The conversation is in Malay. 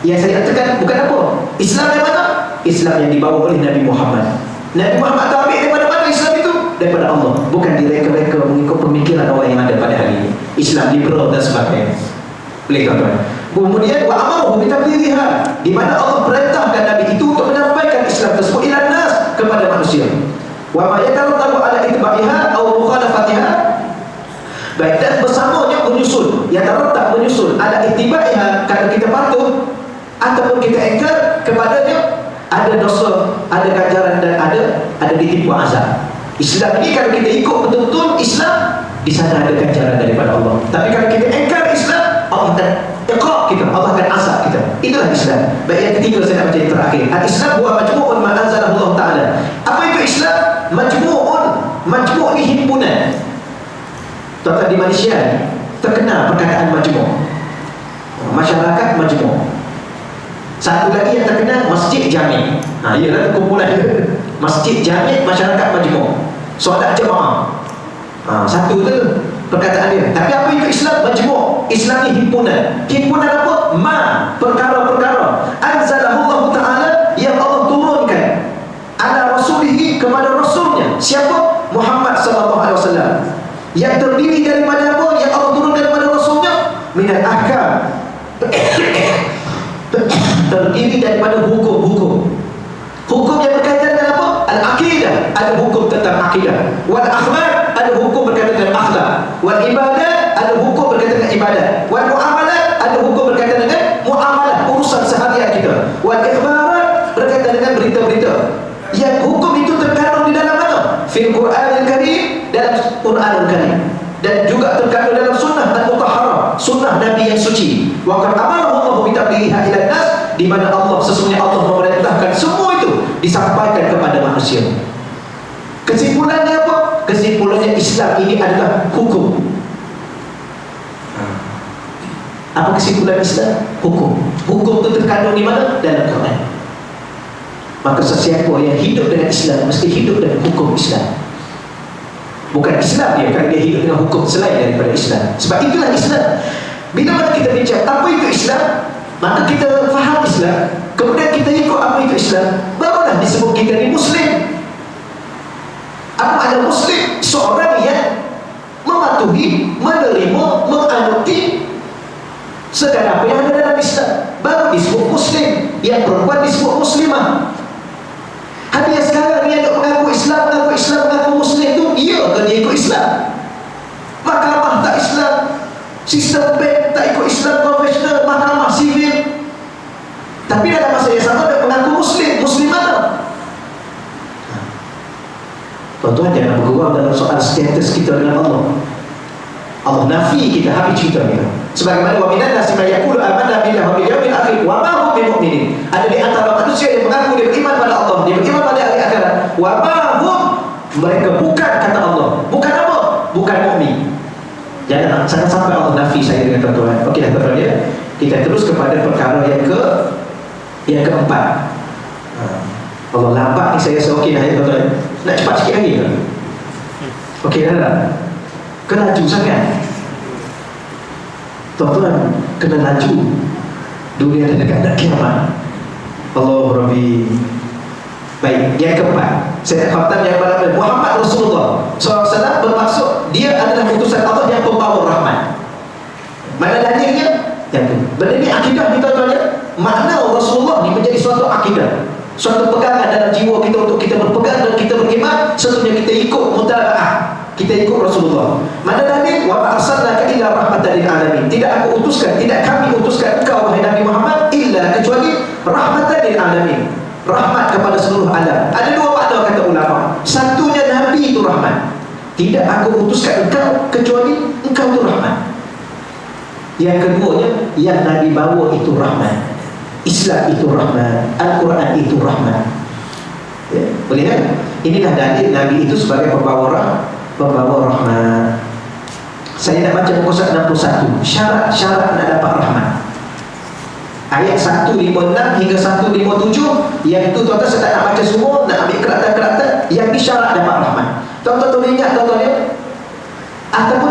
Yang saya katakan bukan apa? Islam yang mana? Islam yang dibawa oleh Nabi Muhammad. Nabi Muhammad tu ambil daripada mana Islam itu? Daripada Allah. Bukan direka-reka mengikut pemikiran orang yang ada pada hari ini. Islam liberal dan sebagainya. Boleh tuan-tuan. Kemudian wa amaruhu bitablighiha, di mana Allah perintahkan Nabi itu untuk menyampaikan Islam tersebut ila nas, kepada manusia. Wa ma yatarattabu ala itba'iha aw mukhalafatiha. Baik, dan bersamanya menyusul, yang terletak menyusul ada ittiba'iha, kalau kita patuh ataupun kita engkar kepadanya, ada dosa, ada ganjaran dan ada ditipu azab. Islam ini kalau kita ikut betul-betul Islam, di sana ada ganjaran daripada Allah. Tapi kalau kita engkar Islam, Allah akan iqab kita, Allah akan azab kita. Itulah Islam. Baik, yang ketiga saya nak baca yang terakhir. Al-Islam huwa majmu'un ma anzalahu Allah Ta'ala. Apa itu Islam? Majmu'un. Majmu' ni himpunan. Tuan-tuan, di Malaysia terkenal perkataan majmu'. Masyarakat majmu'. Satu lagi yang terkenal masjid jami'. Ialah kumpulan masjid jami', masyarakat majmu'. Solat jemaah. Satu tu perkataan dia. Tapi apa itu Islam? Majmu'. Islam ni himpunan. Himpunan apa? Perkara-perkara anzalahu Allah Ta'ala, yang Allah turunkan ala rasulihi, kepada rasulnya. Siapa? Muhammad sallallahu alaihi wasallam. Yang terdiri daripada apa? Yang Allah turunkan kepada rasulnya, minal ahkam. Terdiri daripada hukum-hukum. Hukum yang berkaitan dengan apa? Al-aqidah, ada hukum tentang akidah. Wal akhlaq, ada hukum berkaitan dengan akhlak. Wal ibadah, ada hukum berkaitan dengan ibadah. Wal muamalat, ada hukum berkaitan dengan muamalah, urusan seharian kita. Wal ikhbarat, berkaitan dengan berita-berita. Yang hukum itu terkandung di dalam mana? Fil Quranil Karim, dalam Quranul Karim. Dan juga terkandung dalam sunnah al-mutahharah, sunnah Nabi yang suci. Wa qad amarahu Allah bi tablighiha ila nas, di mana Allah, sesungguhnya Allah memerintahkan semua itu disampaikan kepada manusia. Kesimpulannya apa? Kesimpulannya Islam ini adalah hukum. Apa kesimpulan Islam? Hukum. Hukum itu terkandung di mana? Dalam Quran. Maka sesiapa yang hidup dengan Islam mesti hidup dengan hukum Islam. Bukan Islam dia kalau dia hidup dengan hukum selain daripada Islam. Sebab itulah Islam. Bila mana kita bincang apa itu Islam, maka kita faham Islam, kemudian kita ikut apa itu Islam, barulah disebut kita ni Muslim. Apa makna Muslim? Seorang yang mematuhi, menerima, menganuti segala apa yang ada dalam Islam, baru disebut Muslim. Yang perempuan disebut Muslimah. Hadiah sekarang dia nak mengaku Islam, mengaku Muslim tu, dia ke dia ikut Islam? Mahkamah tak Islam, sistem bank tak ikut Islam konvensional, mahkamah sivil. Tapi dalam masa yang sama dia mengaku Muslim. Muslim mana? Tuan-tuan, jangan bergurau dalam soal status kita dengan Allah. Allah nafi kita, habis cerita kita. Sebagaimana wa minan nasi may yaqulu amanna billahi wa bil yawmil akhir wa ma hum bimu'minin. Ada di antara manusia yang mengaku dia beriman pada Allah, dia beriman pada hari akhirat. Wa ma hum, mereka bukan, kata Allah. Bukan apa? Bukan mukmin. Jangan sampai Allah nafi saya dengan tuan-tuan. Okey dah tuan-tuan ya. Kita terus kepada perkara yang keempat. Allah lambat ni saya okey dah ya tuan-tuan. Nak cepat sikit lagi ke? Okey dah. Kena laju sangat. Tuan-tuan, kena laju. Dunia dah dekat nak kiamat. Allah Rabbi. Baik, yang keempat, saya khatam yang pertama, Muhammad Rasulullah SAW bermaksud dia adalah utusan Allah yang pembawa rahmat. Mana dalilnya? Benda ni akidah kita tuan ya. Makna Rasulullah ni menjadi suatu akidah, suatu pegangan dalam jiwa kita untuk kita berpegang dan kita beriman. Sesungguhnya kita ikut mutabaah, kita ikut Rasulullah. Mana dalil? Wa ma arsalnaka illa rahmatan lil alamin. Tidak aku utuskan, tidak kami utuskan engkau wahai Nabi Muhammad illa kecuali rahmatan lil alamin, rahmat kepada seluruh alam. Ada dua makna kata ulama. Satunya Nabi itu rahmat. Tidak aku utuskan engkau kecuali engkau itu rahmat. Yang keduanya, yang Nabi bawa itu rahmat. Islam itu rahmat, Al-Quran itu rahmat. Ya, boleh kan? Inilah dalil Nabi itu sebagai pembawa rahmat. Saya nak baca muka surat 61, syarat-syarat nak dapat rahmat. Ayat 156 hingga 157. Yang itu tuan-tuan saya tak nak baca semua, nak ambil keratan-keratan. Yang ni syarat dapat rahmat. Tuan-tuan ingat tuan-tuan ya. Ataupun